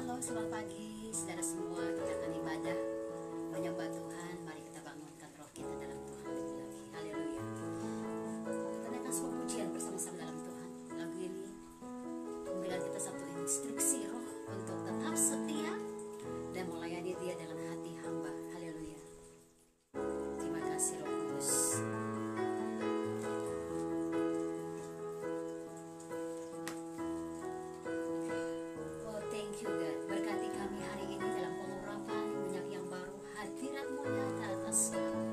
Halo, selamat pagi saudara semua. Kita akan ibadah menyembah Tuhan. Mari kita bangunkan roh kita dalam Tuhan lebih lagi. Haleluya. Kita naikkan sebuah pujian bersama-sama dalam Tuhan. Lagu ini memberikan kita satu instruksi roh untuk tetap setia dan melayani Dia dengan hati hamba. Haleluya. Terima kasih Roh Kudus. Thank you God. Berkati kami hari ini dalam pengurapan minyak yang baru. Hadirat-Mu nyata atas kami.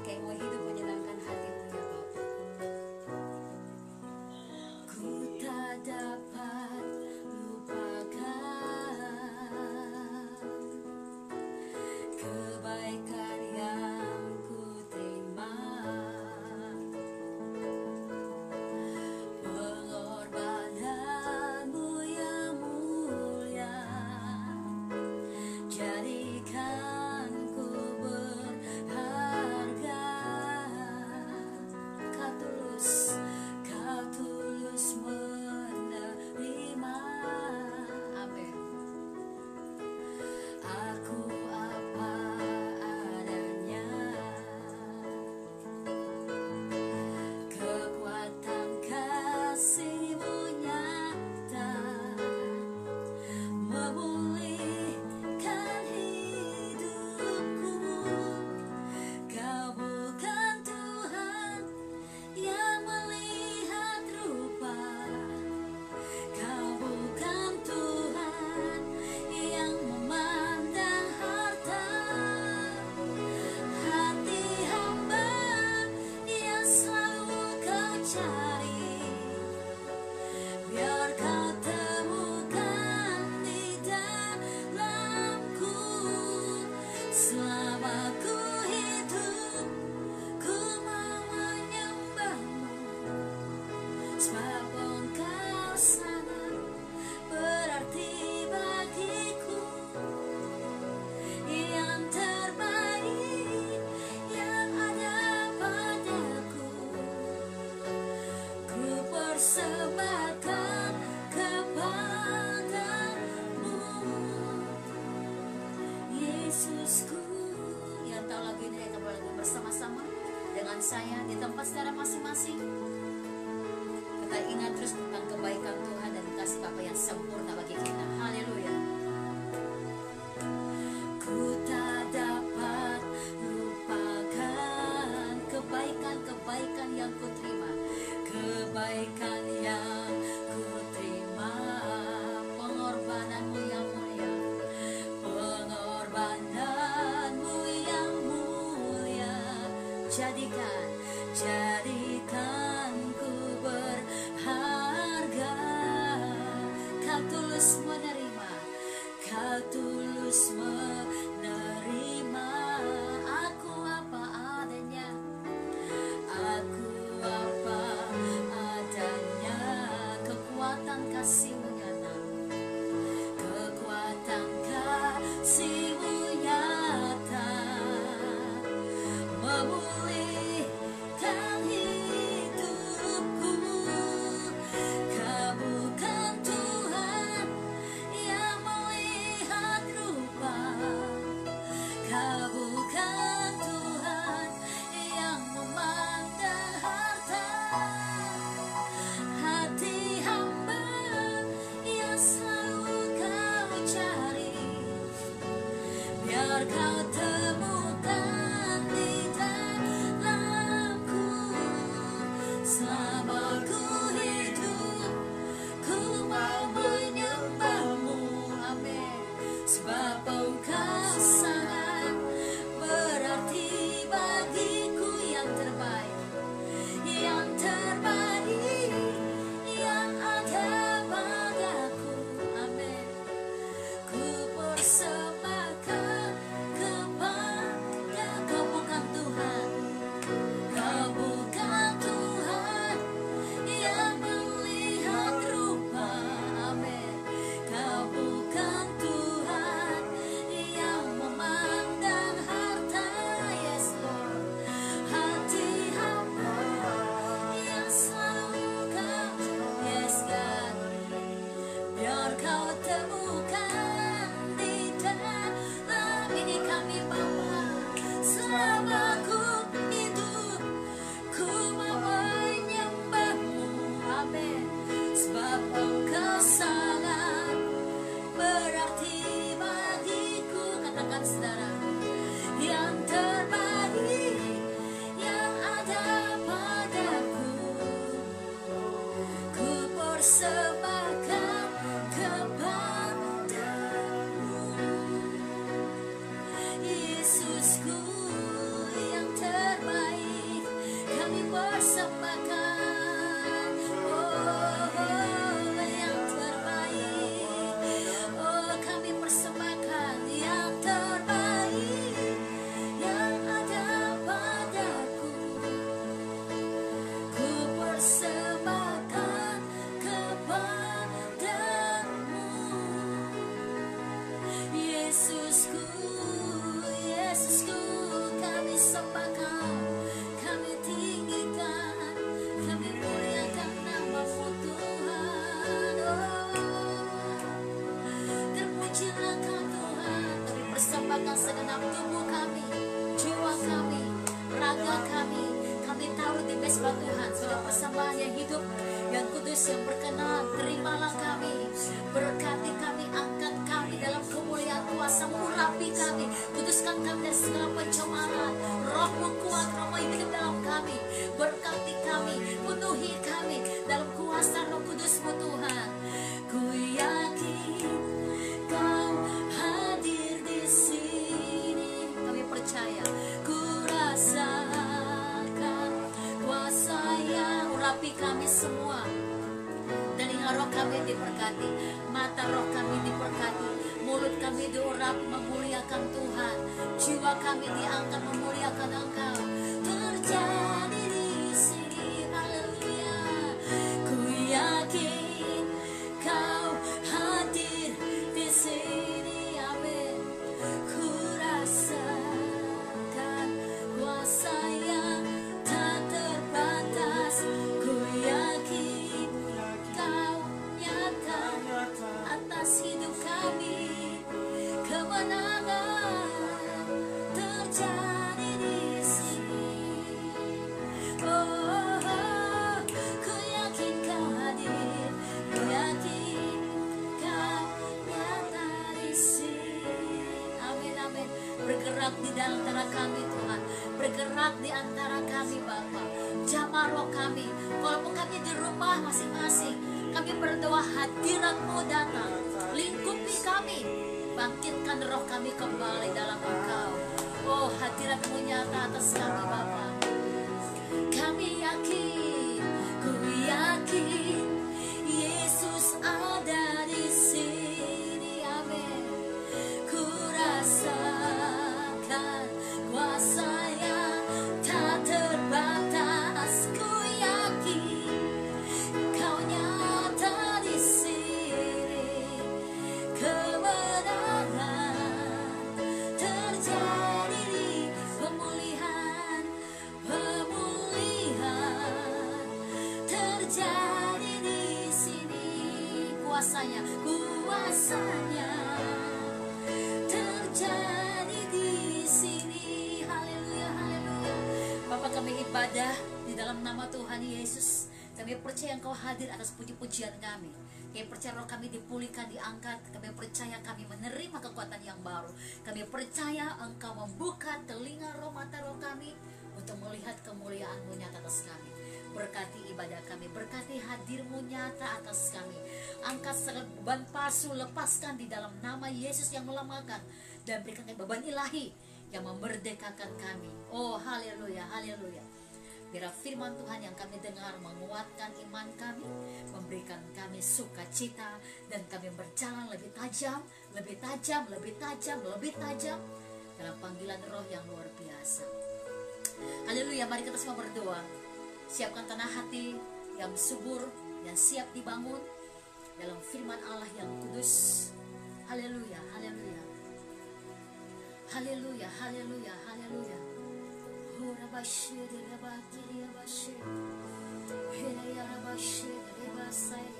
Kayak mau hidup menyenangkan hati-Mu ya Bapa. Ku tak dapat lupakan kebaikan yang ku terima, pengorbananmu yang mulia, jadikan ku berharga. Kau tulus menerima. Amin. Aku apa adanya, kekuatan kasih-Mu nyata memulihkan hidupku. Kau bukan Tuhan yang melihat rupa, Kau bukan Tuhan yang memandang harta. Hati hamba yang selalu Kau cari, biar Kau temukan di dalamku. Selama ku hidup, ku mau menyembah-Mu, sebab Engkau sangat berarti bagiku. Yang terbaik yang ada padaku, ku persembahkan kepadamu, Yesusku. Yang tahu lagu ini kita boleh lagu bersama-sama dengan saya di tempat saudara masing-masing. Kita ingat terus tentang kebaikan Tuhan dan kasih Bapa yang sempurna bagi kita. Haleluya. Ku tak dapat lupakan kebaikan-kebaikan yang ku terima, kebaikan yang ku terima, pengorbananmu yang mulia, pengorbananmu yang mulia, jadikan ku berharga. Kau tulus menerima, Kau tulus menerima. Aku apa adanya, aku apa adanya. Kekuatan kasih-Mu nyata, kekuatan kasih-Mu nyata memulihkan hidupku. Kau bukan Tuhan yang melihat rupa, Kau bukan Tuhan yang memandang harta. Hati hamba yang selalu Kau cari, biar Kau temukan di dalamku. Selama ku hidup, ku mau menyembah-Mu. Amin. Sebab Engkau sangat berarti bagiku. Yang terbaik yang ada padaku. Amin. Ku persembahkan kepadamu, segenap tubuh kami, jiwa kami, raga kami taruh di mesbah Tuhan. Sudah persembahan yang hidup, yang kudus, yang berkenan. Terimalah kami, berkati kami, angkat kami dalam kemuliaan kuasa, urapi kami, kuduskan kami dari segala pencemaran. Rohmu kuat, rohmu hidup dalam kami, berkati kami, penuhi kami dalam kuasa Roh Kudusmu Tuhan. Ku yakin Kau hadir di sini, kami percaya, ku rasakan kuasa yang urapi kami semua. Telinga roh kami diberkati, mata roh kami diberkati, mulut kami diurapi memuliakan Tuhan, jiwa kami diangkat memuliakan Engkau. Terjadi di sini, haleluya. Ku yakin Kau hadir di sini, amin. Ku rasakan kuasa yang tak terbatas. Ku yakin Kau nyata atas hidup kami. Kemenangan terjadi di sini. Oh, ku yakin Kau hadir, ku yakin Kau nyata di sini. Amin, amin. Bergerak di antara kami Tuhan, bergerak di antara kami Bapa. Jamah roh kami, walaupun kami di rumah masing-masing, kami berdoa hadirat-Mu datang, lingkupi kami, bangkitkan roh kami kembali dalam Engkau. Oh, hadirat-Mu nyata atas kami Bapa. Kami yakin, ku yakin Yesus ada di sini, amin. Ku rasakan kuasa yang tak terbatas. Ku yakin Kau nyata di sini. Kemenangan terjadi di pemulihan terjadi di sini. Kuasanya terjadi di sini. Haleluya, haleluya. Bapak, kami ibadah di dalam nama Tuhan Yesus. Kami percaya Engkau hadir atas puji-pujian kami. Kami percaya roh kami dipulihkan, diangkat. Kami percaya kami menerima kekuatan yang baru. Kami percaya Engkau membuka telinga roh, mata roh kami untuk melihat kemuliaan-Mu nyata atas kami. Berkati ibadah kami, berkati hadir-Mu nyata atas kami. Angkat segala beban palsu, lepaskan di dalam nama Yesus yang melemahkan, dan berikan kami beban ilahi yang memerdekakan kami. Oh, haleluya, haleluya. Biar firman Tuhan yang kami dengar menguatkan iman kami, memberikan kami sukacita, dan kami berjalan lebih tajam, lebih tajam, lebih tajam, lebih tajam dalam panggilan roh yang luar biasa. Haleluya, mari kita semua berdoa. Siapkan tanah hati yang subur, yang siap dibangun dalam firman Allah yang kudus. Haleluya, haleluya. Haleluya, haleluya, haleluya. Hura bashir, rabakiri bashir. Hiraya rabashir, rebasai.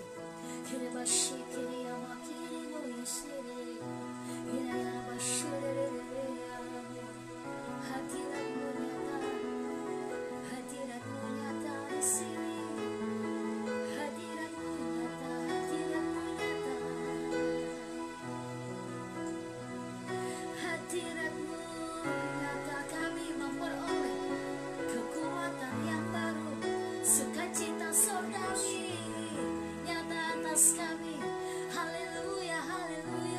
Hira bashir, kiri amakiri boyashir. Hiraya rabashir, rebaya. Hadirat-Mu nyata, hadirat-Mu nyata di sini. Hadirat-Mu nyata, hadirat-Mu nyata. Hadirat-Mu nyata, kami memperoleh kekuatan yang baru, sukacita surgawi nyata atas kami. Haleluya, haleluya.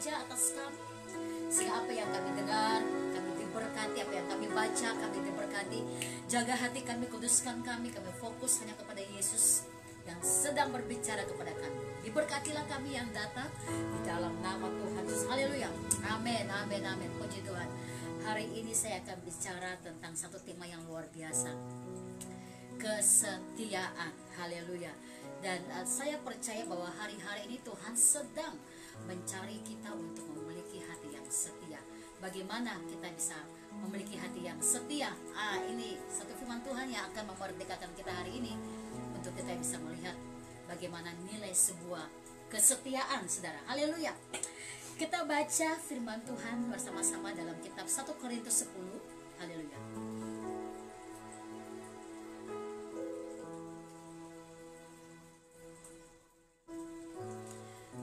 bekerja atas kami, sehingga apa yang kami dengar, kami diberkati, apa yang kami baca, kami diberkati. Jaga hati kami, kuduskan kami fokus hanya kepada Yesus yang sedang berbicara kepada kami. Diberkatilah kami yang datang di dalam nama Tuhan Yesus. Haleluya. Amin, amin, amin. Puji Tuhan. Hari ini saya akan bicara tentang satu tema yang luar biasa. Kesetiaan. Haleluya. Dan saya percaya bahwa hari-hari ini Tuhan sedang mencari kita untuk memiliki hati yang setia. Bagaimana kita bisa memiliki hati yang setia? Ini satu firman Tuhan yang akan memerdekakan kita hari ini untuk kita bisa melihat bagaimana nilai sebuah kesetiaan, saudara. Haleluya. Kita baca firman Tuhan bersama-sama dalam kitab 1 Korintus 10. Haleluya.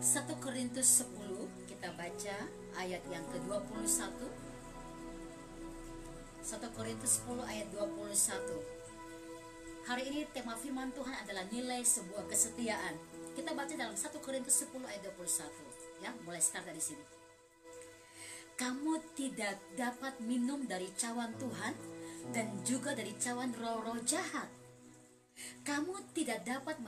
Satu Korintus 10, kita baca ayat yang ke-21. 1 Korintus 10 ayat 21. Hari ini tema firman Tuhan adalah nilai sebuah kesetiaan. Kita baca dalam 1 Korintus 10 ayat 21. Ya, mulai start dari sini. Kamu tidak dapat minum dari cawan Tuhan dan juga dari cawan roh-roh jahat. Kamu tidak dapat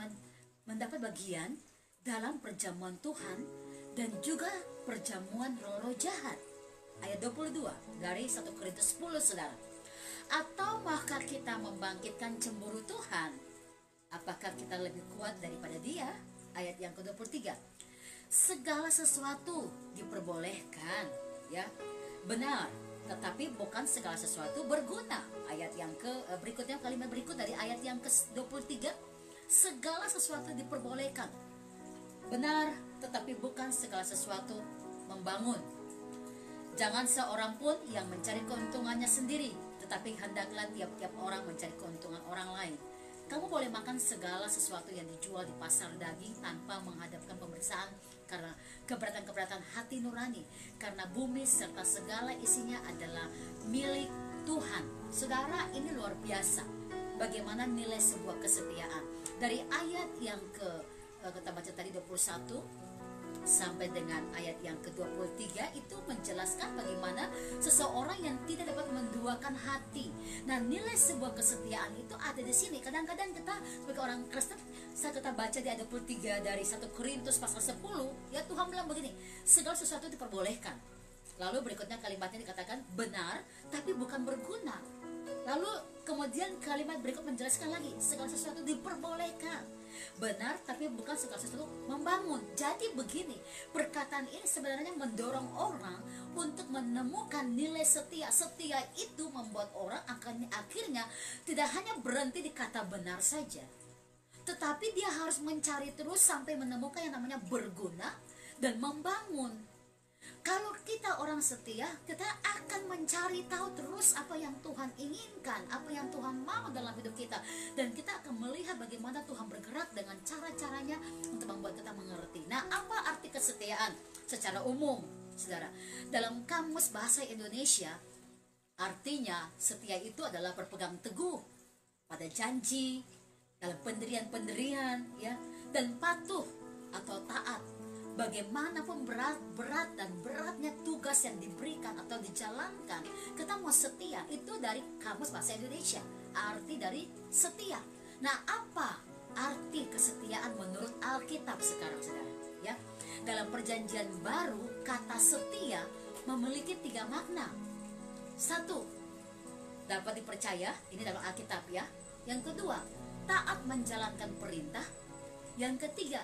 mendapat bagian dalam perjamuan Tuhan dan juga perjamuan roh-roh jahat. Ayat 22 dari 1 Korintus 10, saudara. Atau maka kita membangkitkan cemburu Tuhan? Apakah kita lebih kuat daripada dia? Ayat yang ke-23. Segala sesuatu diperbolehkan, ya, benar, tetapi bukan segala sesuatu berguna. Ayat yang berikutnya, kalimat berikut dari ayat yang ke-23. Segala sesuatu diperbolehkan, benar, tetapi bukan segala sesuatu membangun. Jangan seorang pun yang mencari keuntungannya sendiri, tetapi hendaklah tiap-tiap orang mencari keuntungan orang lain. Kamu boleh makan segala sesuatu yang dijual di pasar daging tanpa menghadapkan pemeriksaan karena keberatan-keberatan hati nurani, karena bumi serta segala isinya adalah milik Tuhan. Saudara, ini luar biasa bagaimana nilai sebuah kesetiaan. Dari ayat yang kita baca tadi 21 sampai dengan ayat yang ke-23 itu menjelaskan bagaimana seseorang yang tidak dapat menduakan hati. Nah, nilai sebuah kesetiaan itu ada di sini. Kadang-kadang kita sebagai orang Kristen, saat kita baca di ayat 23 dari 1 Korintus pasal 10, ya Tuhan bilang begini, segala sesuatu diperbolehkan. Lalu berikutnya kalimatnya dikatakan benar tapi bukan berguna. Lalu kemudian kalimat berikut menjelaskan lagi, segala sesuatu diperbolehkan, benar tapi bukan segala sesuatu membangun. Jadi begini, perkataan ini sebenarnya mendorong orang untuk menemukan nilai setia. Setia itu membuat orang akhirnya tidak hanya berhenti di kata benar saja, tetapi dia harus mencari terus sampai menemukan yang namanya berguna dan membangun. Kalau kita orang setia, kita akan mencari tahu terus apa yang Tuhan inginkan, apa yang Tuhan mau dalam hidup kita. Dan kita akan melihat bagaimana Tuhan bergerak dengan cara-caranya untuk membuat kita mengerti. Nah, apa arti kesetiaan secara umum, saudara? Dalam Kamus Bahasa Indonesia, artinya setia itu adalah berpegang teguh pada janji, dalam pendirian-pendirian, ya, dan patuh atau taat. Bagaimanapun berat dan beratnya tugas yang diberikan atau dijalankan, kita mau setia. Itu dari Kamus Bahasa Indonesia, arti dari setia. Nah, apa arti kesetiaan menurut Alkitab sekarang, saudara? Ya, dalam Perjanjian Baru, kata setia memiliki 3 makna. 1, dapat dipercaya, ini dalam Alkitab, ya. Yang kedua, taat menjalankan perintah. Yang ketiga,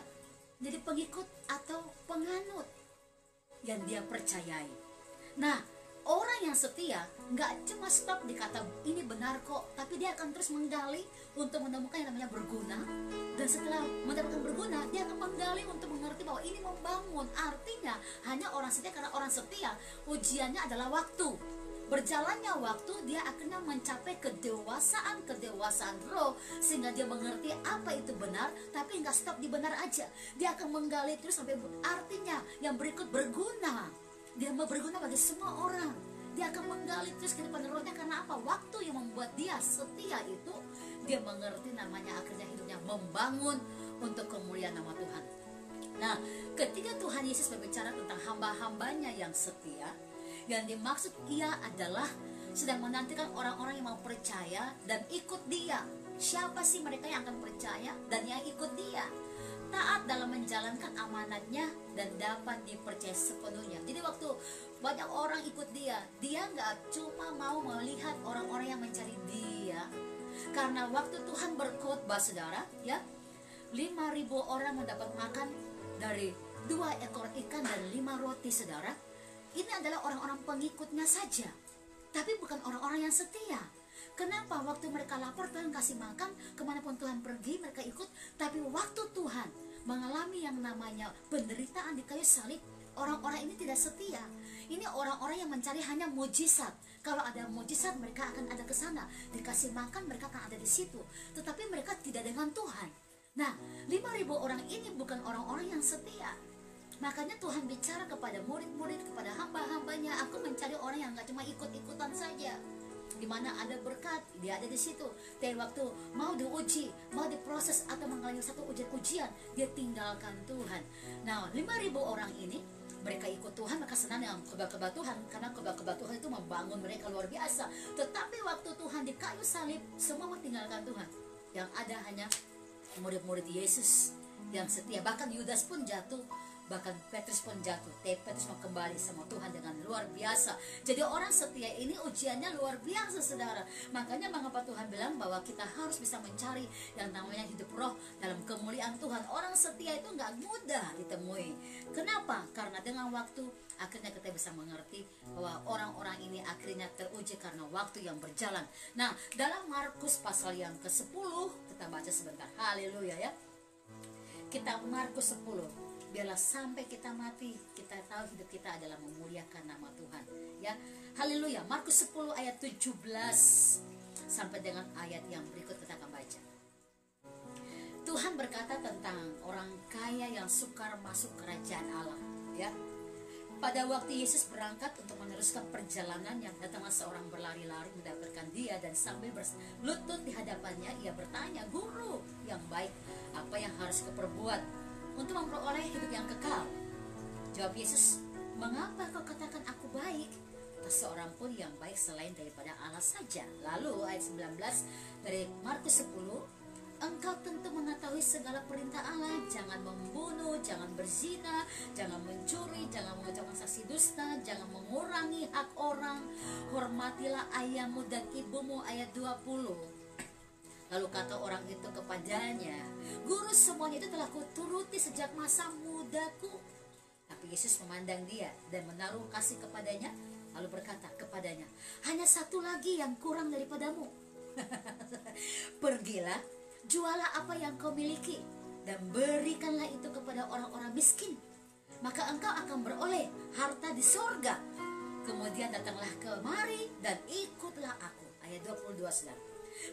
jadi pengikut atau penganut yang dia percayai. Nah, orang yang setia nggak cuma stop di kata ini benar kok, tapi dia akan terus menggali untuk menemukan yang namanya berguna. Dan setelah mendapatkan berguna, dia akan menggali untuk mengerti bahwa ini membangun. Artinya hanya orang setia, karena orang setia ujiannya adalah waktu. Berjalannya waktu, dia akhirnya mencapai kedewasaan roh, sehingga dia mengerti apa itu benar, tapi nggak stop di benar aja. Dia akan menggali terus sampai artinya yang berikut berguna. Dia mau berguna bagi semua orang. Dia akan menggali terus ke depan rohnya. Karena apa? Waktu yang membuat dia setia itu, dia mengerti namanya akhirnya hidupnya membangun untuk kemuliaan nama Tuhan. Nah, ketika Tuhan Yesus berbicara tentang hamba-hambanya yang setia, yang dimaksud ia adalah sedang menantikan orang-orang yang mau percaya dan ikut dia. Siapa sih mereka yang akan percaya dan yang ikut dia? Taat dalam menjalankan amanatnya dan dapat dipercaya sepenuhnya. Jadi waktu banyak orang ikut dia, dia nggak cuma mau melihat orang-orang yang mencari dia. Karena waktu Tuhan berkhotbah, saudara, ya, 5.000 orang mendapat makan dari 2 ekor ikan dan 5 roti, saudara. Ini adalah orang-orang pengikutnya saja, tapi bukan orang-orang yang setia. Kenapa? Waktu mereka lapar, Tuhan kasih makan, kemanapun Tuhan pergi mereka ikut. Tapi waktu Tuhan mengalami yang namanya penderitaan di kayu salib, orang-orang ini tidak setia. Ini orang-orang yang mencari hanya mujizat. Kalau ada mujizat mereka akan ada ke sana, dikasih makan mereka akan ada di situ. Tetapi mereka tidak dengan Tuhan. Nah, 5.000 orang ini bukan orang-orang yang setia. Makanya Tuhan bicara kepada murid-murid, kepada hamba-hambanya, aku mencari orang yang gak cuma ikut-ikutan saja. Di mana ada berkat, dia ada di situ. Tapi waktu mau diuji, mau diproses atau mengalami satu ujian-ujian, dia tinggalkan Tuhan. Nah, 5.000 orang ini, mereka ikut Tuhan, maka senang dengan khotbah-khotbah Tuhan, karena khotbah-khotbah Tuhan itu membangun mereka luar biasa. Tetapi waktu Tuhan di kayu salib, semua meninggalkan Tuhan. Yang ada hanya murid-murid Yesus yang setia. Bahkan Yudas pun jatuh, bahkan Petrus pun jatuh. Tapi Petrus mau kembali sama Tuhan dengan luar biasa. Jadi orang setia ini ujiannya luar biasa, saudara. Makanya mengapa Tuhan bilang bahwa kita harus bisa mencari yang namanya hidup roh dalam kemuliaan Tuhan. Orang setia itu nggak mudah ditemui. Kenapa? Karena dengan waktu akhirnya kita bisa mengerti bahwa orang-orang ini akhirnya teruji karena waktu yang berjalan. Nah, dalam Markus pasal yang ke-10, kita baca sebentar. Haleluya ya. Kita Markus 10. Biarlah sampai kita mati, kita tahu hidup kita adalah memuliakan nama Tuhan. Ya, haleluya. Markus 10 ayat 17 sampai dengan ayat yang berikut kita akan baca. Tuhan berkata tentang orang kaya yang sukar masuk kerajaan Allah. Ya, pada waktu Yesus berangkat untuk meneruskan perjalanan, yang datanglah seorang berlari-lari mendapatkan dia, dan sambil berlutut di hadapannya ia bertanya, "Guru yang baik, apa yang harus kuperbuat untuk memperoleh hidup yang kekal?" Jawab Yesus, "Mengapa kau katakan aku baik? Tak seorang pun yang baik selain daripada Allah saja." Lalu ayat 19 dari Markus 10, "Engkau tentu mengetahui segala perintah Allah, jangan membunuh, jangan berzina, jangan mencuri, jangan mengucapkan saksi dusta, jangan mengurangi hak orang, hormatilah ayahmu dan ibumu." Ayat 20. Lalu kata orang itu kepadanya, "Guru, semuanya itu telah kuturuti sejak masa mudaku." Tapi Yesus memandang dia dan menaruh kasih kepadanya, lalu berkata kepadanya, "Hanya satu lagi yang kurang daripadamu. Pergilah, jualah apa yang kau miliki dan berikanlah itu kepada orang-orang miskin, maka engkau akan beroleh harta di sorga. Kemudian datanglah kemari dan ikutlah aku." Ayat 22, saudara.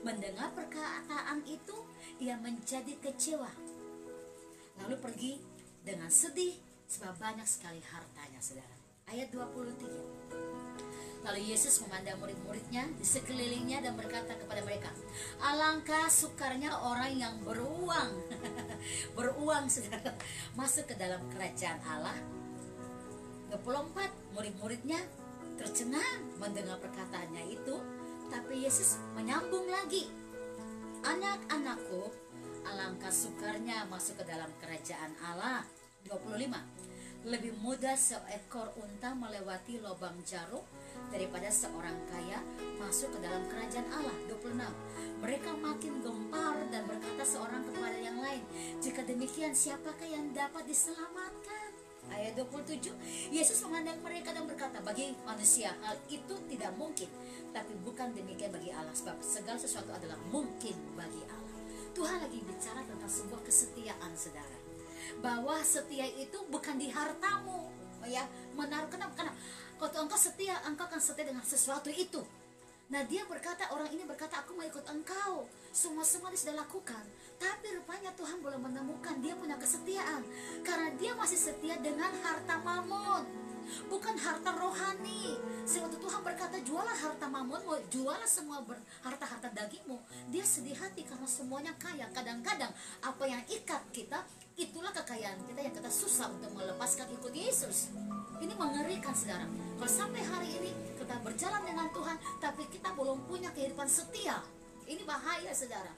Mendengar perkataan itu, ia menjadi kecewa, lalu pergi dengan sedih sebab banyak sekali hartanya, saudara. Ayat 23. Lalu Yesus memandang murid-muridnya di sekelilingnya dan berkata kepada mereka, "Alangkah sukarnya orang yang beruang beruang, saudara, masuk ke dalam kerajaan Allah." 24. Murid-muridnya tercengang mendengar perkataannya itu. Tapi Yesus menyambung lagi, "Anak-anakku, alangkah sukarnya masuk ke dalam kerajaan Allah." 25. Lebih mudah seekor unta melewati lubang jarum daripada seorang kaya masuk ke dalam kerajaan Allah. 26. Mereka makin gempar dan berkata seorang kepada yang lain, "Jika demikian, siapakah yang dapat diselamatkan?" Ayat 27. Yesus memandang mereka dan berkata, "Bagi manusia hal itu tidak mungkin, tapi bukan demikian bagi Allah, sebab segala sesuatu adalah mungkin bagi Allah." Tuhan lagi bicara tentang sebuah kesetiaan, saudara. Bahwa setia itu bukan di hartamu, ya, menaruh. Kenapa? Kalau engkau setia, engkau akan setia dengan sesuatu itu. Nah, dia berkata, orang ini berkata, "Aku mau ikut engkau." Semua dia sudah lakukan. Tapi rupanya Tuhan belum menemukan dia punya kesetiaan. Karena dia masih setia dengan harta mamon, bukan harta rohani. Sewaktu Tuhan berkata, "Jualah harta mamonmu, jualah semua harta-harta dagingmu," dia sedih hati karena semuanya kaya. Kadang-kadang apa yang ikat kita Itulah kekayaan kita yang kita susah untuk melepaskan ikut Yesus. Ini mengerikan saudara. Kalau sampai hari ini kita berjalan dengan Tuhan, tapi kita belum punya kehidupan setia, ini bahaya saudara.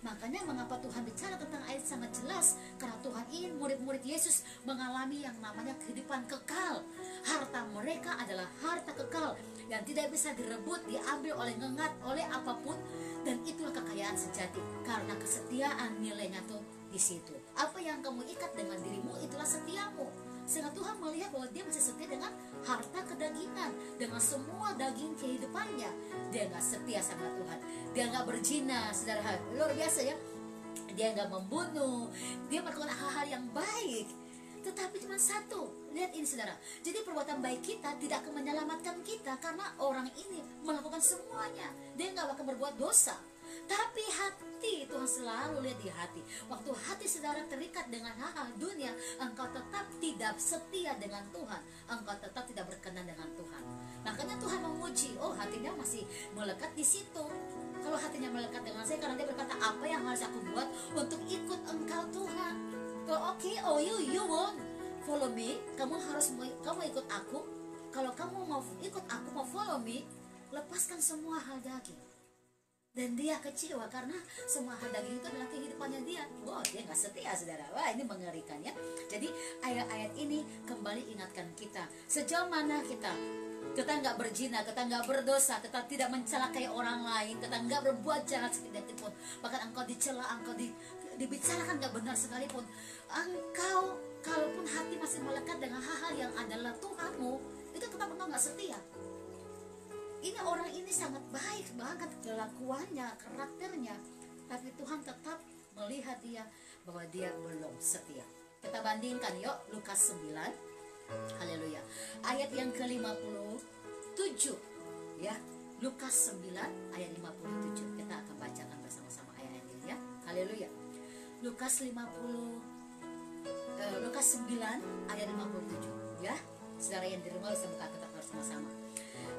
Makanya mengapa Tuhan bicara tentang ayat sangat jelas, karena Tuhan ingin murid-murid Yesus mengalami yang namanya kehidupan kekal. Harta mereka adalah harta kekal yang tidak bisa direbut, diambil oleh ngengat, oleh apapun. Dan itulah kekayaan sejati, karena kesetiaan nilainya tuh di situ. Apa yang kamu ikat dengan dirimu, itulah setiamu. Sehingga Tuhan melihat bahwa dia masih setia dengan harta kedagingan, dengan semua daging kehidupannya. Dia nggak setia sama Tuhan. Dia nggak berzina, saudara, luar biasa ya. Dia nggak membunuh, dia melakukan hal-hal yang baik. Tetapi cuma satu, lihat ini saudara. Jadi perbuatan baik kita tidak akan menyelamatkan kita, karena orang ini melakukan semuanya. Dia nggak akan berbuat dosa. Tapi hati, Tuhan selalu lihat di hati. Waktu hati saudara terikat dengan hal-hal dunia, engkau tetap tidak setia dengan Tuhan. Engkau tetap tidak berkenan dengan Tuhan. Makanya Tuhan memuji, oh hatinya masih melekat di situ. Kalau hatinya melekat dengan saya, karena dia berkata, apa yang harus aku buat untuk ikut engkau Tuhan? Oke, oh you won't follow me. Kamu ikut aku. Kalau kamu mau ikut aku, mau follow me, lepaskan semua hal daging. Dan dia kecewa karena semua hal daging itu adalah kehidupannya dia. Wow, dia nggak setia saudara. Wah, ini mengerikan ya. Jadi ayat-ayat ini kembali ingatkan kita, sejauh mana kita nggak berzina, kita nggak berdosa, kita tidak mencelakai orang lain, kita nggak berbuat jahat sedikit pun. Bahkan engkau dicela, engkau dibicarakan nggak benar sekalipun, engkau kalaupun hati masih melekat dengan hal-hal yang adalah Tuhanmu, itu tetap engkau nggak setia. Ini orang ini sangat baik banget kelakuannya, karakternya, tapi Tuhan tetap melihat dia bahwa dia belum setia. Kita bandingkan yuk Lukas 9, haleluya, ayat yang ke-57 ya. Lukas 9 ayat 57. Kita akan bacakan bersama-sama ayat ini ya. Haleluya. Lukas 9 ayat 57 ya. Saudara yang di rumah bisa buka kitab bersama-sama.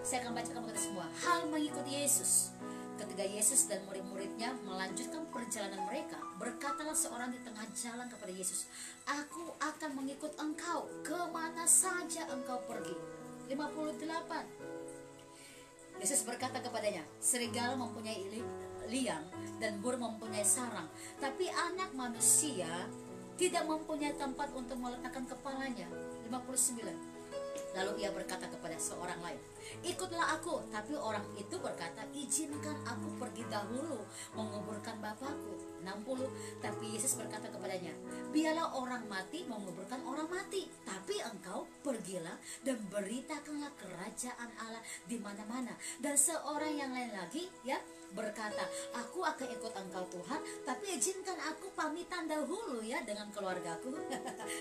Saya akan bacakan kepada semua. Hal mengikuti Yesus. Ketika Yesus dan murid-muridnya melanjutkan perjalanan mereka, berkatalah seorang di tengah jalan kepada Yesus, aku akan mengikut engkau kemana saja engkau pergi. 58. Yesus berkata kepadanya, serigala mempunyai liang dan burung mempunyai sarang, tapi anak manusia tidak mempunyai tempat untuk meletakkan kepalanya. 59. Lalu ia berkata kepada seorang lain, ikutlah aku. Tapi orang itu berkata, izinkan aku pergi dahulu menguburkan Bapakku. 60. Tapi Yesus berkata kepadanya, biarlah orang mati menguburkan orang mati, tapi engkau pergilah dan beritakanlah kerajaan Allah di mana-mana. Dan seorang yang lain lagi ya berkata, aku akan ikut engkau Tuhan, tapi izinkan aku pamitan dahulu ya dengan keluargaku.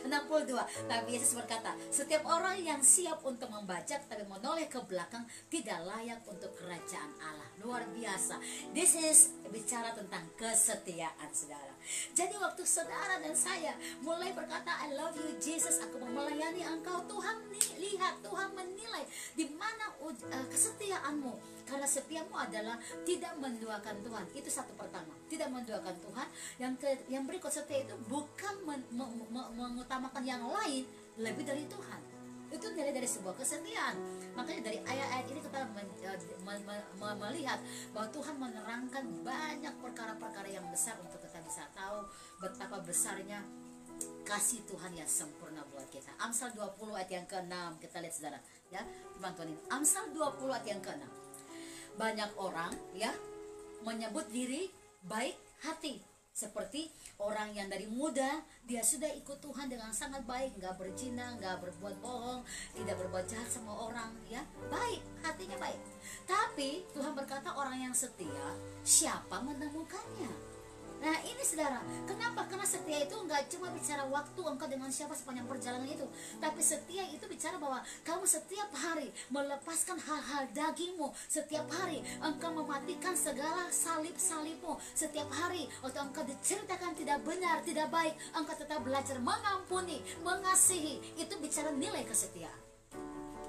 62. Tapi Yesus berkata, setiap orang yang siap untuk membajak tapi menoleh ke belakang tidak layak untuk kerajaan Allah. Luar biasa. This is bicara tentang kesetiaan saudara. Jadi waktu saudara dan saya mulai berkata, I love you Jesus, aku mau melayani engkau, Tuhan lihat, Tuhan menilai di mana kesetiaanmu. Karena setiamu adalah tidak menduakan Tuhan. Itu satu pertama, tidak menduakan Tuhan. Yang berikut, setia itu bukan mengutamakan yang lain lebih dari Tuhan. Itu nilai dari sebuah kesetiaan. Makanya dari ayat-ayat ini kita melihat bahwa Tuhan menerangkan banyak perkara-perkara yang besar untuk kita bisa tahu betapa besarnya kasih Tuhan yang sempurna buat kita. Amsal 20 ayat yang ke-6, kita lihat saudara ya, Tuhan ini. Amsal 20 ayat yang ke-6. Banyak orang ya menyebut diri baik hati, seperti orang yang dari muda dia sudah ikut Tuhan dengan sangat baik, nggak berzina, nggak berbuat bohong, tidak berbuat jahat sama orang ya, baik, hatinya baik. Tapi Tuhan berkata, orang yang setia siapa menemukannya? Nah ini saudara, kenapa? Karena setia itu nggak cuma bicara waktu engkau dengan siapa sepanjang perjalanan itu, tapi setia itu bicara bahwa kamu setiap hari melepaskan hal-hal dagingmu. Setiap hari engkau mematikan segala salib-salibmu. Setiap hari waktu engkau diceritakan tidak benar, tidak baik, engkau tetap belajar mengampuni, mengasihi. Itu bicara nilai kesetiaan.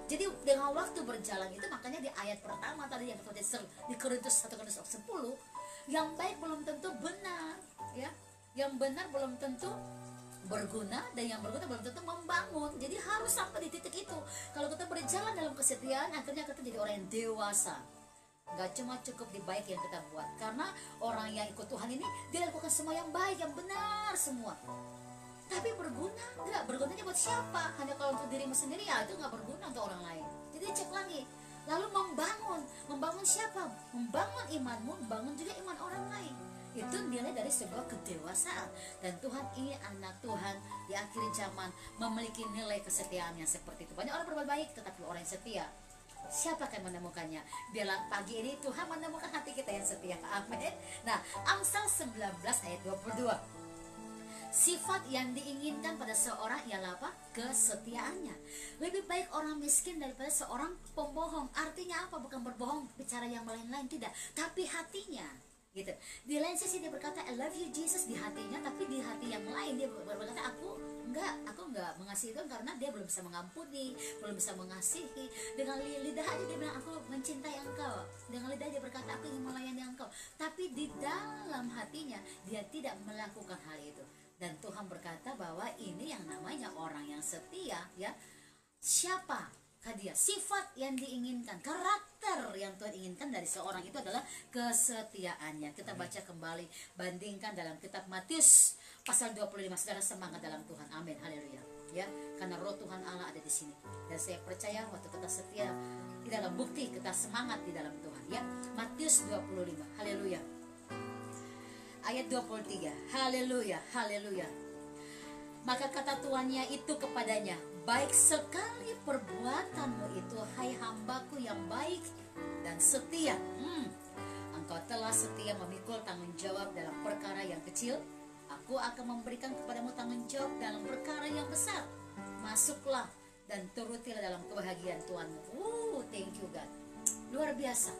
Jadi dengan waktu berjalan itu, makanya di ayat pertama tadi yang di Korintus 1 Korintus 10, yang baik belum tentu benar ya, yang benar belum tentu berguna, dan yang berguna belum tentu membangun. Jadi harus sampai di titik itu. Kalau kita berjalan dalam kesetiaan, akhirnya kita jadi orang yang dewasa. Gak cuma cukup di baik yang kita buat, karena orang yang ikut Tuhan ini dia lakukan semua yang baik, yang benar semua. Tapi berguna enggak? Bergunanya buat siapa? Hanya kalau untuk dirimu sendiri, ya itu nggak berguna untuk orang lain. Jadi cek lagi. Lalu membangun siapa? Membangun imanmu, membangun juga iman orang lain. Itu nilai dari sebuah kedewasaan. Dan Tuhan ingin anak Tuhan di akhir zaman memiliki nilai kesetiaan yang seperti itu. Banyak orang berbuat baik, tetapi orang yang setia, siapa akan menemukannya? Biarlah pagi ini Tuhan menemukan hati kita yang setia. Amin. Nah, Amsal 19 ayat 22. Sifat yang diinginkan pada seorang ialah apa? Kesetiaannya. Lebih baik orang miskin daripada seorang pembohong. Artinya apa? Bukan berbohong bicara yang lain-lain, tidak, tapi hatinya gitu. Di lain sisi dia berkata I love you Jesus di hatinya, tapi di hati yang lain dia berkata aku enggak mengasihi Tuhan karena dia belum bisa mengampuni, belum bisa mengasihi. Dengan lidah aja dia bilang aku mencintai engkau, dengan lidah dia berkata aku ingin melayani engkau, tapi di dalam hatinya dia tidak melakukan hal itu. Dan Tuhan berkata bahwa ini yang namanya orang yang setia, ya. Siapa dia? Sifat yang diinginkan, karakter yang Tuhan inginkan dari seorang itu adalah kesetiaannya. Kita baca kembali, bandingkan dalam kitab Matius pasal 25. Saudara semangat dalam Tuhan. Amin. Haleluya. Ya, karena roh Tuhan Allah ada di sini. Dan saya percaya waktu kita setia di dalam bukti kita semangat di dalam Tuhan, ya. Matius 25. Haleluya. Ayat 23. Haleluya. Haleluya. Maka kata tuannya itu kepadanya, baik sekali perbuatanmu itu, hai hambaku yang baik dan setia. Engkau telah setia memikul tanggung jawab dalam perkara yang kecil, aku akan memberikan kepadamu tanggung jawab dalam perkara yang besar. Masuklah dan turutilah dalam kebahagiaan Tuhanmu. Thank you God. Luar biasa.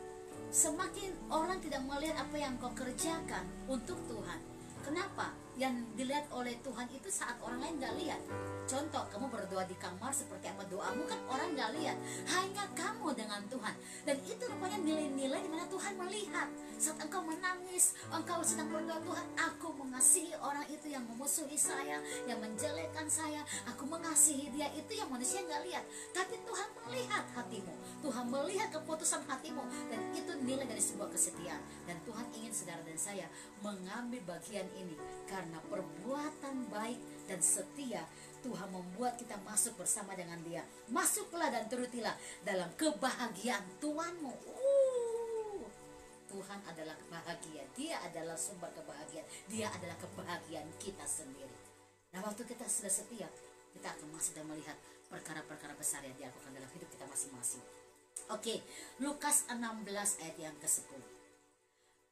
Semakin orang tidak melihat apa yang kau kerjakan untuk Tuhan. Kenapa? Yang dilihat oleh Tuhan itu saat orang lain gak lihat. Contoh, kamu berdoa di kamar seperti apa doamu, kan orang gak lihat, hanya kamu dengan Tuhan. Dan itu rupanya nilai-nilai dimana Tuhan melihat. Saat engkau menangis, engkau sedang berdoa, Tuhan aku mengasihi orang itu yang memusuhi saya, yang menjelekkan saya, aku mengasihi dia. Itu yang manusia gak lihat, tapi Tuhan melihat hatimu, Tuhan melihat keputusan hatimu. Dan itu nilai dari sebuah kesetiaan. Dan Tuhan ingin saudara dan saya mengambil bagian ini, karena perbuatan baik dan setia Tuhan membuat kita masuk bersama dengan dia. Masuklah dan turutilah dalam kebahagiaan Tuhanmu. Tuhan adalah kebahagiaan, dia adalah sumber kebahagiaan, dia adalah kebahagiaan kita sendiri. Nah, waktu kita sudah setia, kita akan masuk dan melihat perkara-perkara besar yang dilakukan dalam hidup kita masing-masing. Oke, Lukas 16 ayat yang ke-10.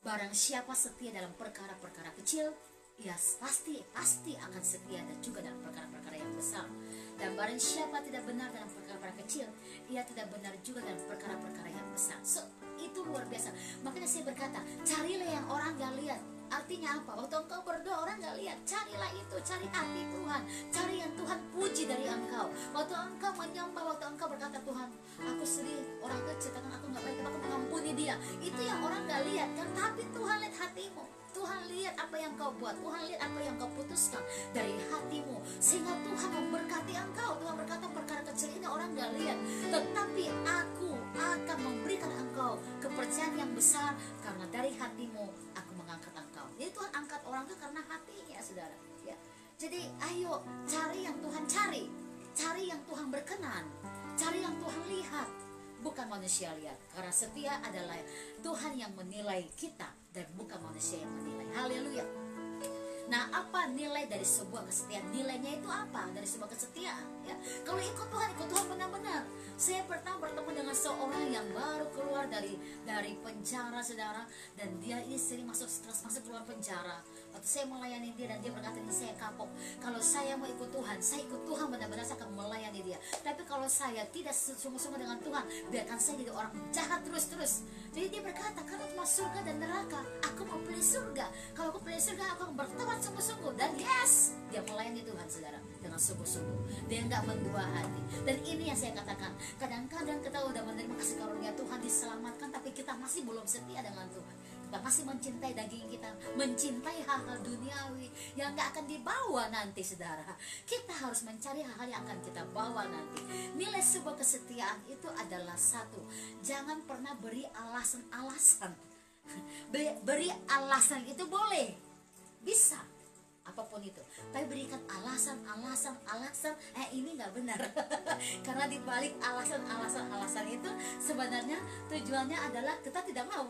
Barang siapa setia dalam perkara-perkara kecil, ia pasti akan setia dan juga dalam perkara-perkara yang besar. Dan barang siapa tidak benar dalam perkara-perkara kecil, ia tidak benar juga dalam perkara-perkara yang besar. So, itu luar biasa. Makanya saya berkata, carilah yang orang gak lihat. Artinya apa? Waktu engkau berdoa orang gak lihat, carilah itu, cari hati Tuhan, cari yang Tuhan puji dari engkau. Waktu engkau menyembah, waktu engkau berkata, Tuhan aku sedih, orang itu ceritakan aku gak baik, tapi aku mengampuni dia. Itu yang orang gak lihat kan, tapi Tuhan lihat hatimu. Tuhan lihat apa yang kau buat, Tuhan lihat apa yang kau putuskan dari hatimu, sehingga Tuhan memberkati engkau. Tuhan berkata, perkara kecil ini orang gak lihat, tetapi aku akan memberikan engkau kepercayaan yang besar, karena dari hatimu aku mengangkat engkau. Jadi Tuhan angkat orang itu karena hatinya, saudara, ya. Jadi ayo cari yang Tuhan cari yang Tuhan berkenan, cari yang Tuhan lihat, bukan manusia lihat. Karena setia adalah Tuhan yang menilai kita dan bukan manusia yang menilai. Haleluya. Nah, apa nilai dari sebuah kesetiaan? Nilainya itu apa dari sebuah kesetiaan? Ya, kalau ikut Tuhan benar-benar. Saya pertama bertemu dengan seorang yang baru keluar dari penjara, saudara, dan dia istri masuk keluar penjara. Waktu saya melayani dia, dan dia berkata, ini saya kapok. Kalau saya mau ikut Tuhan, saya ikut Tuhan benar-benar, saya akan melayani dia. Tapi kalau saya tidak sungguh-sungguh dengan Tuhan, biarkan saya jadi orang jahat terus-terus. Jadi dia berkata, kalau masuk surga dan neraka, aku mau pilih surga. Kalau aku pilih surga, aku akan bertobat sungguh-sungguh. Dan yes, dia melayani Tuhan, saudara, dengan sungguh-sungguh. Dia nggak mendua hati. Dan ini yang saya katakan, kadang-kadang kita udah menerima kasih karunia Tuhan, diselamatkan, tapi kita masih belum setia dengan Tuhan. dan masih mencintai daging kita, mencintai hal-hal duniawi yang gak akan dibawa nanti, saudara. Kita harus mencari hal-hal yang akan kita bawa nanti. Nilai sebuah kesetiaan itu adalah satu, jangan pernah beri alasan-alasan. Beri alasan itu boleh, bisa, apapun itu, tapi berikan alasan ini nggak benar. Karena dibalik alasan itu sebenarnya tujuannya adalah kita tidak mau.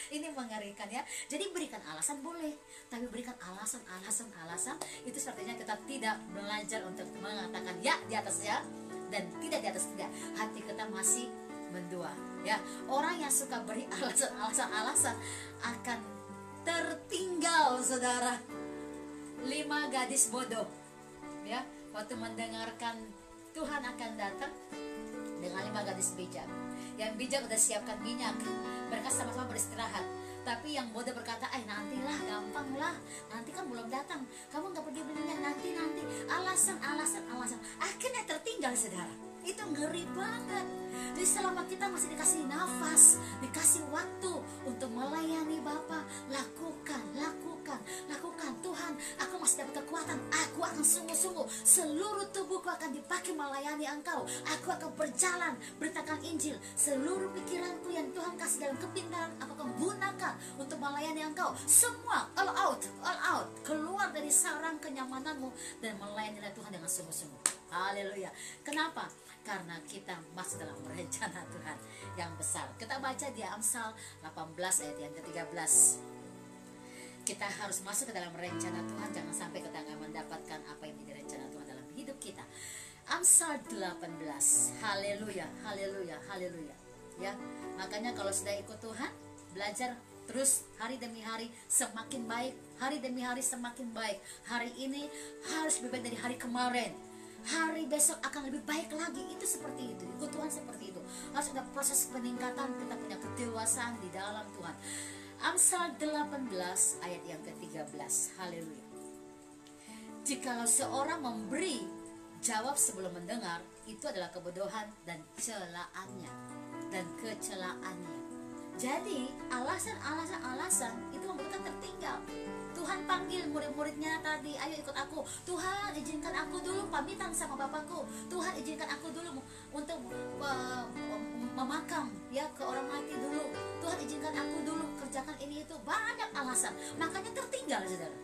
Ini mengerikan ya. Jadi berikan alasan boleh, tapi berikan alasan itu sepertinya kita tidak belajar untuk mengatakan ya di atas ya dan tidak di atas tidak. Hati kita masih mendua ya. Orang yang suka beri alasan akan tertinggal, saudara. 5 gadis bodoh ya, waktu mendengarkan Tuhan akan datang dengan 5 gadis bijak. Yang bijak udah siapkan minyak, mereka sama-sama beristirahat. Tapi yang bodoh berkata, nantilah, gampang lah, nanti kan belum datang, kamu nggak pergi beli minyak, nanti. Alasan. Akhirnya tertinggal, saudara. Itu ngeri banget. Jadi selama kita masih dikasih nafas, dikasih waktu untuk melayani Bapa, lakukan. Tuhan, aku masih dapat kekuatan, aku akan sungguh-sungguh, seluruh tubuhku akan dipakai melayani Engkau. Aku akan berjalan, beritakan Injil. Seluruh pikiranku yang Tuhan kasih dalam kepintaran, aku akan gunakan untuk melayani Engkau. Semua all out, keluar dari sarang kenyamananmu dan melayani Tuhan dengan sungguh-sungguh. Haleluya. Kenapa? Karena kita masih dalam rencana Tuhan yang besar. Kita baca di Amsal 18 ayat yang ke-13. Kita harus masuk ke dalam rencana Tuhan, jangan sampai kita nggak mendapatkan apa yang menjadi rencana Tuhan dalam hidup kita. Amsal 18. Haleluya. Ya, makanya kalau sudah ikut Tuhan, belajar terus hari demi hari semakin baik, hari demi hari semakin baik. Hari ini harus lebih baik dari hari kemarin. Hari besok akan lebih baik lagi. Itu seperti itu. Ikut Tuhan seperti itu. Harus ada proses peningkatan, kita punya kedewasaan di dalam Tuhan. Amsal 18 ayat yang ke-13. Haleluya. Jikalau seorang memberi jawab sebelum mendengar, itu adalah kebodohan dan kecelaannya. Jadi alasan itu membuat kita tertinggal. Tuhan panggil murid-muridnya tadi, ayo ikut aku. Tuhan izinkan aku dulu pamitan sama Bapakku. Tuhan izinkan aku dulu untuk memakam ya ke orang mati dulu. Tuhan izinkan aku dulu kerjakan ini itu. Banyak alasan, makanya tertinggal, saudara.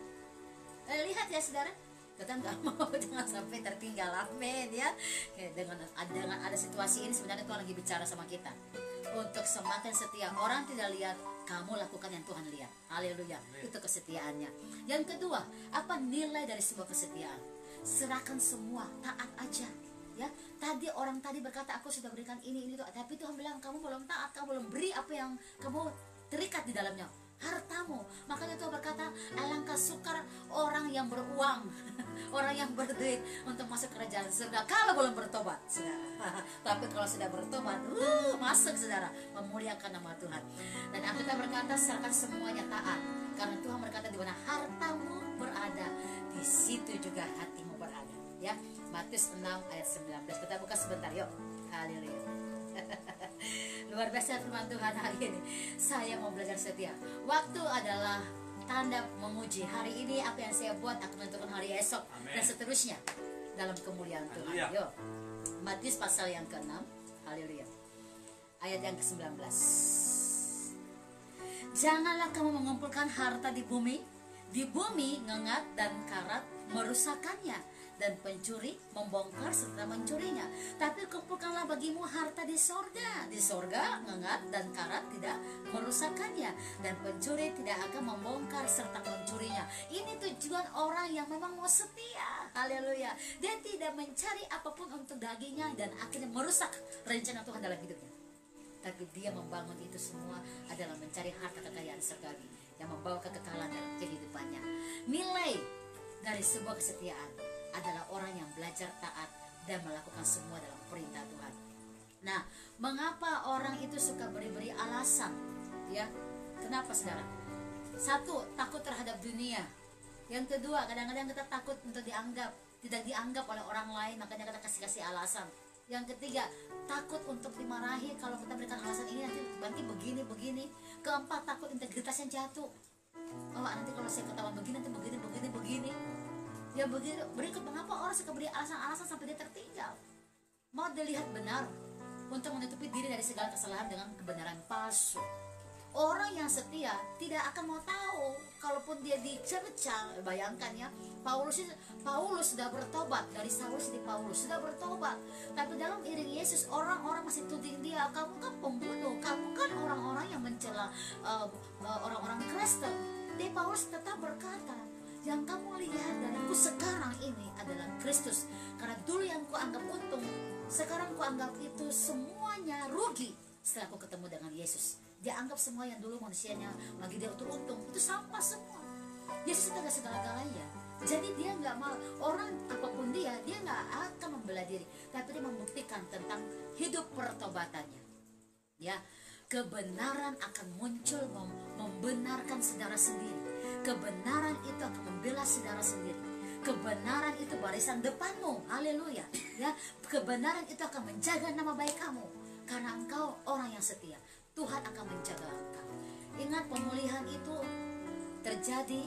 Lihat ya, saudara, kita nggak mau jangan sampai tertinggal. Amin ya. Dengan ada situasi ini sebenarnya Tuhan lagi bicara sama kita untuk semakin setia. Orang tidak lihat, kamu lakukan yang Tuhan lihat. Haleluya. Itu kesetiaannya. Yang kedua, apa nilai dari sebuah kesetiaan? Serahkan semua, taat aja. Ya, tadi orang tadi berkata aku sudah berikan ini itu, tapi Tuhan bilang kamu belum taat, kamu belum beri apa yang kamu terikat di dalamnya, hartamu. Makanya Tuhan berkata, alangkah sukar orang yang beruang, orang yang berduit untuk masuk kerajaan surga kalau belum bertobat, saudara. Tapi kalau sudah bertobat, masuk, saudara, memuliakan nama Tuhan. Dan Alkitab berkata, serahkan semuanya, taat, karena Tuhan berkata di mana hartamu berada, di situ juga hatimu berada. Ya, Matius 6 ayat 19. Kita buka sebentar, yuk. Haleluya. Luar biasa firman Tuhan hari ini. Saya mau belajar setia. Waktu adalah tanda menguji. Hari ini apa yang saya buat akan menentukan hari esok. Amen. Dan seterusnya dalam kemuliaan Tuhan. Yuk, Matius pasal yang ke-6. Haleluya. Ayat yang ke-19. Janganlah kamu mengumpulkan harta di bumi. Di bumi ngengat dan karat merusakannya, dan pencuri membongkar serta mencurinya. Tapi kumpulkanlah bagimu harta di sorga. Di sorga ngengat dan karat tidak merusakannya, dan pencuri tidak akan membongkar serta mencurinya. Ini tujuan orang yang memang mau setia. Haleluya. Dia tidak mencari apapun untuk dagingnya dan akhirnya merusak rencana Tuhan dalam hidupnya. Tapi dia membangun itu semua adalah mencari harta kekayaan surgawi yang membawa kekekalan dalam kehidupannya. Nilai dari sebuah kesetiaan adalah orang yang belajar taat dan melakukan semua dalam perintah Tuhan. Nah, mengapa orang itu suka beri-beri alasan? Ya, kenapa, saudara? Satu, takut terhadap dunia. Yang kedua, kadang-kadang kita takut untuk tidak dianggap oleh orang lain, makanya kita kasih alasan. Yang ketiga, takut untuk dimarahi kalau kita berikan alasan ini nanti begini. Keempat, takut integritasnya jatuh. Oh, nanti kalau saya ketahuan begini, nanti begini. Ya berikut mengapa orang suka beri alasan-alasan sampai dia tertinggal. Mau dilihat benar untuk menutupi diri dari segala kesalahan dengan kebenaran palsu. Orang yang setia tidak akan mau tahu kalaupun dia dicerca. Bayangkan ya, Paulus sudah bertobat, dari Saulus jadi Paulus sudah bertobat, tapi dalam iring Yesus orang-orang masih tuding dia, kamu kan pembunuh, kamu kan orang-orang yang mencela orang-orang Kristen. Tapi Paulus tetap berkata, yang kamu lihat dariku sekarang ini adalah Kristus. Karena dulu yang kuanggap untung, sekarang kuanggap itu semuanya rugi setelah aku ketemu dengan Yesus. Dia anggap semua yang dulu manusianya bagi dia untung itu sampah semua. Yesus itu adalah segala-galanya. Jadi dia nggak mau orang apapun dia nggak akan membela diri, tapi dia membuktikan tentang hidup pertobatannya. Ya, kebenaran akan muncul membenarkan saudara sendiri. Kebenaran itu akan membela saudara sendiri. Kebenaran itu barisan depanmu. Haleluya. Ya, kebenaran itu akan menjaga nama baik kamu karena engkau orang yang setia. Tuhan akan menjaga engkau. Ingat, pemulihan itu terjadi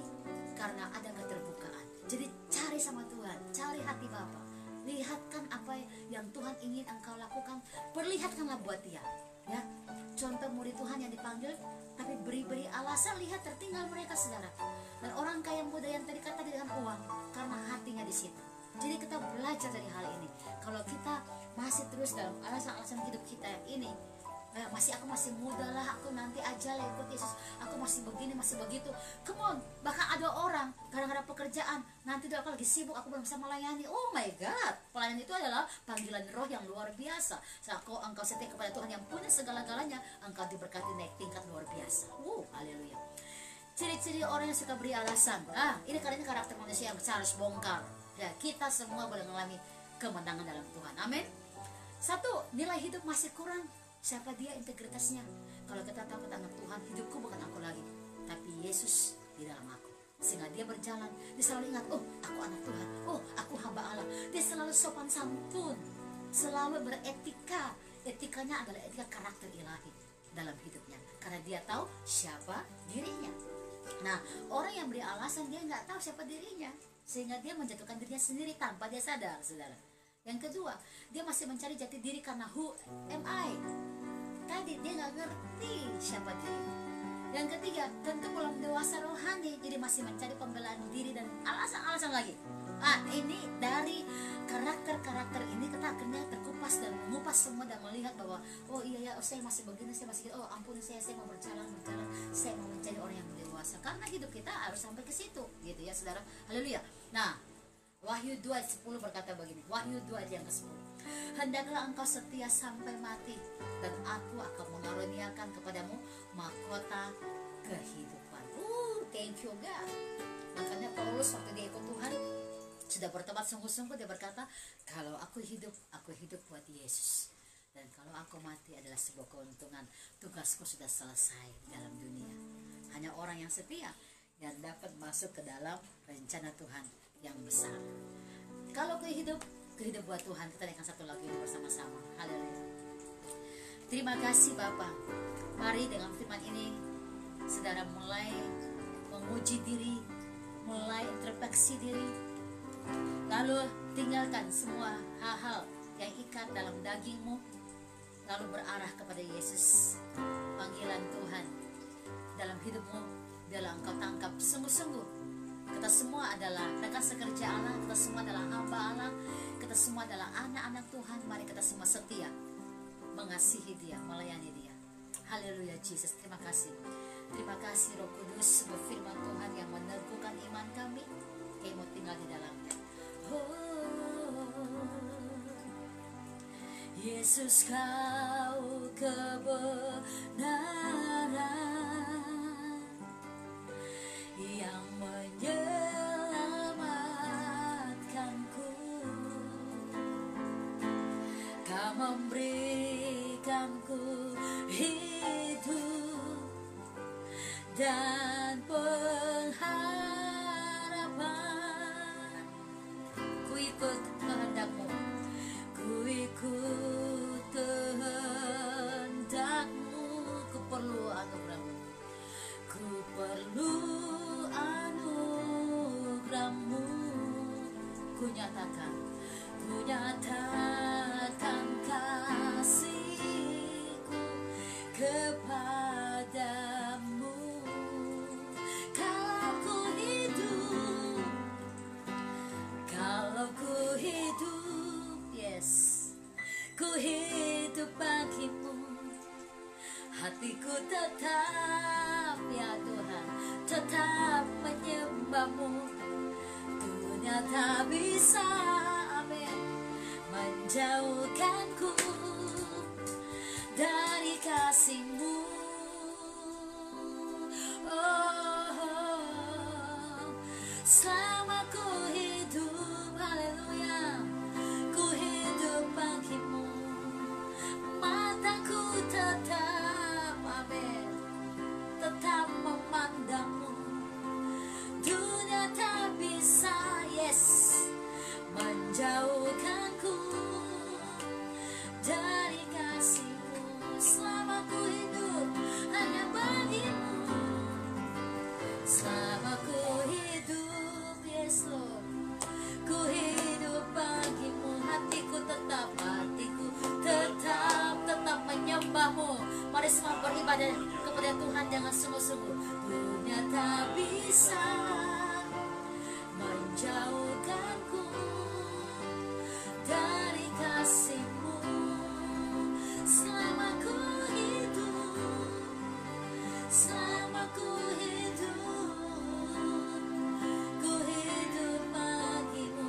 karena ada keterbukaan. Jadi cari sama Tuhan, cari hati Bapa. Lihatkan apa yang Tuhan ingin engkau lakukan, perlihatkanlah buat dia. Ya, contoh murid Tuhan yang dipanggil, tapi beri alasan, lihat tertinggal mereka saudara. Dan orang kaya muda yang tadi kata dengan uang, karena hatinya di situ. Jadi kita belajar dari hal ini. Kalau kita masih terus dalam alasan-alasan hidup kita yang ini, aku masih muda lah, aku nanti aja lah ikut Yesus, aku masih begini, masih begitu. Come on, bahkan ada orang kadang-kadang pekerjaan, nanti aku lagi sibuk, aku belum bisa melayani. Oh my God, pelayanan itu adalah panggilan roh yang luar biasa. Saat engkau setia kepada Tuhan yang punya segala-galanya, engkau diberkati naik tingkat luar biasa. Haleluya. Ciri-ciri orang yang suka beri alasan. Ini karakter manusia yang harus bongkar. Ya, kita semua boleh mengalami kemenangan dalam Tuhan. Amin. 1, nilai hidup masih kurang. Siapa dia? Integritasnya. Kalau kita tahu tentang Tuhan, hidupku bukan aku lagi, tapi Yesus di dalam aku. Sehingga dia berjalan, dia selalu ingat, oh aku anak Tuhan, oh aku hamba Allah. Dia selalu sopan santun, selalu beretika. Etikanya adalah etika karakter ilahi dalam hidupnya, karena dia tahu siapa dirinya. Nah, orang yang beri alasan, dia nggak tahu siapa dirinya, sehingga dia menjatuhkan dirinya sendiri tanpa dia sadar, saudara. Yang kedua, dia masih mencari jati diri karena who am I? Tadi dia nggak ngerti siapa dirinya. Yang ketiga, tentu belum dewasa rohani, jadi masih mencari pembelaan diri dan alasan-alasan lagi. Ini dari karakter-karakter ini kita akhirnya terkupas dan mengupas semua dan melihat bahwa oh iya ya, saya masih begini, saya masih gitu. Oh ampun, saya mau berjalan, saya mau menjadi orang yang dewasa. Karena hidup kita harus sampai ke situ, gitu ya saudara. Haleluya. Nah, Wahyu 2:10 berkata begini, Wahyu 2 yang ke-10. Hendaklah engkau setia sampai mati, dan aku akan mengaruniakan kepadamu mahkota kehidupan. Thank you God. Makanya Paulus waktu dia ikut Tuhan, sudah bertobat sungguh-sungguh, dia berkata, kalau aku hidup buat Yesus. Dan kalau aku mati adalah sebuah keuntungan. Tugasku sudah selesai dalam dunia. Hanya orang yang setia yang dapat masuk ke dalam rencana Tuhan yang besar. Kalau kehidup buat Tuhan, kita naikkan satu lagu ini bersama-sama. Haleluya. Terima kasih Bapa. Mari dengan firman ini saudara mulai menguji diri, mulai introspeksi diri, lalu tinggalkan semua hal-hal yang ikat dalam dagingmu, lalu berarah kepada Yesus. Panggilan Tuhan dalam hidupmu biarlah engkau tangkap sungguh-sungguh. Kita semua adalah rekan sekerja Allah, kita semua adalah hamba Allah, kita semua adalah anak-anak Tuhan. Mari kita semua setia mengasihi Dia, melayani Dia. Haleluya Yesus, terima kasih. Terima kasih Roh Kudus, berfirman Tuhan yang meneguhkan iman kami. Kami mau tinggal di dalamnya. Yesus, kau kebenaran yang menyelamatkanku. Kau memberikanku hidup dan pengharapan. Ku ikut kehendak-Mu, ku ikut kepadamu. Kalau ku hidup, yes, ku hidup bagimu. Hatiku tetap, ya Tuhan, tetap menyembahmu. Dunia tak bisa, amin, menjauhkanku dari kasih-Mu. Selama ku hidup, haleluya, ku hidup bagimu. Mataku tetap, amin, tetap memandangmu. Dunia tak bisa, yes, menjauhkanku dari kasih-Mu. Selama ku hidup hanya bagimu. Selama ku hidup, yes Lord, ku hidup bagimu. Hatiku tetap menyembahmu. Mari semua beribadah kepada Tuhan dengan sungguh-sungguh. Dunia tak bisa menjauhkanku dari kasih-Mu. Selama ku hidup, selama ku hidup bagimu.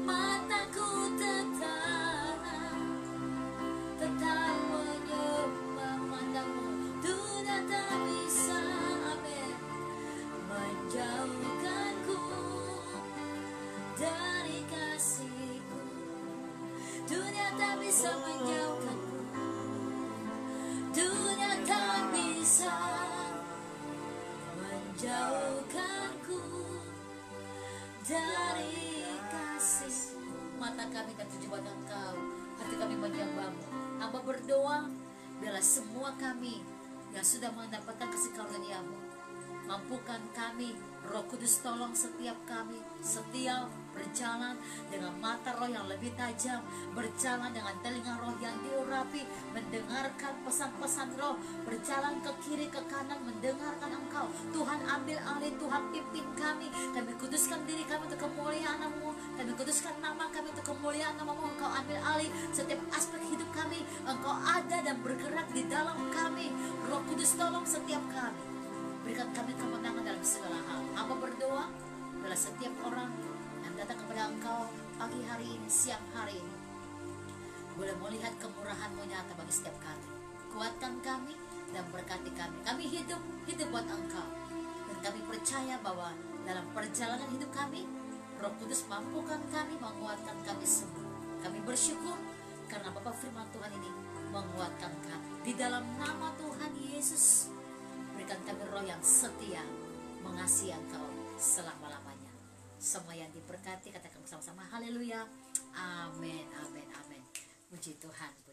Mataku tetap menyembah mandamu. Dunia tak bisa, amin, menjauhkanku dari kasih-Ku. Dunia tak bisa menjauhkanku. Dunia tak bisa menjauhkanku dari kasih-Mu. Mata kami tertuju pada Engkau, hati kami menyembahmu. Hamba berdoa, biarlah semua kami yang sudah mendapatkan kasih karunia-Mu, mampukan kami, Roh Kudus tolong setiap kami setia berjalan dengan mata roh yang lebih tajam, berjalan dengan telinga roh yang diurapi, mendengarkan pesan-pesan roh, berjalan ke kiri ke kanan, mendengarkan Engkau. Tuhan ambil alih, Tuhan pimpin kami. Kami kuduskan diri kami untuk kemuliaan Nama-Mu, kami kuduskan nama kami untuk kemuliaan Nama-Mu. Engkau ambil alih setiap aspek hidup kami. Engkau ada dan bergerak di dalam kami. Roh Kudus tolong setiap kami, berikan kami kemenangan dalam segala hal. Hamba berdoa, adalah setiap orang yang datang kepada Engkau pagi hari ini, siang hari ini, boleh melihat kemurahan-Mu nyata bagi setiap kami. Kuatkan kami dan berkati kami. Kami hidup buat Engkau. Dan kami percaya bahwa dalam perjalanan hidup kami, Roh Kudus mampukan kami, menguatkan kami semua. Kami bersyukur karena Bapa firman Tuhan ini menguatkan kami. Di dalam nama Tuhan Yesus, berikan kami roh yang setia, mengasihi Engkau selama-lamanya. Semua yang diberkati, katakan bersama-sama haleluya, amin, amin, amin. Puji Tuhan.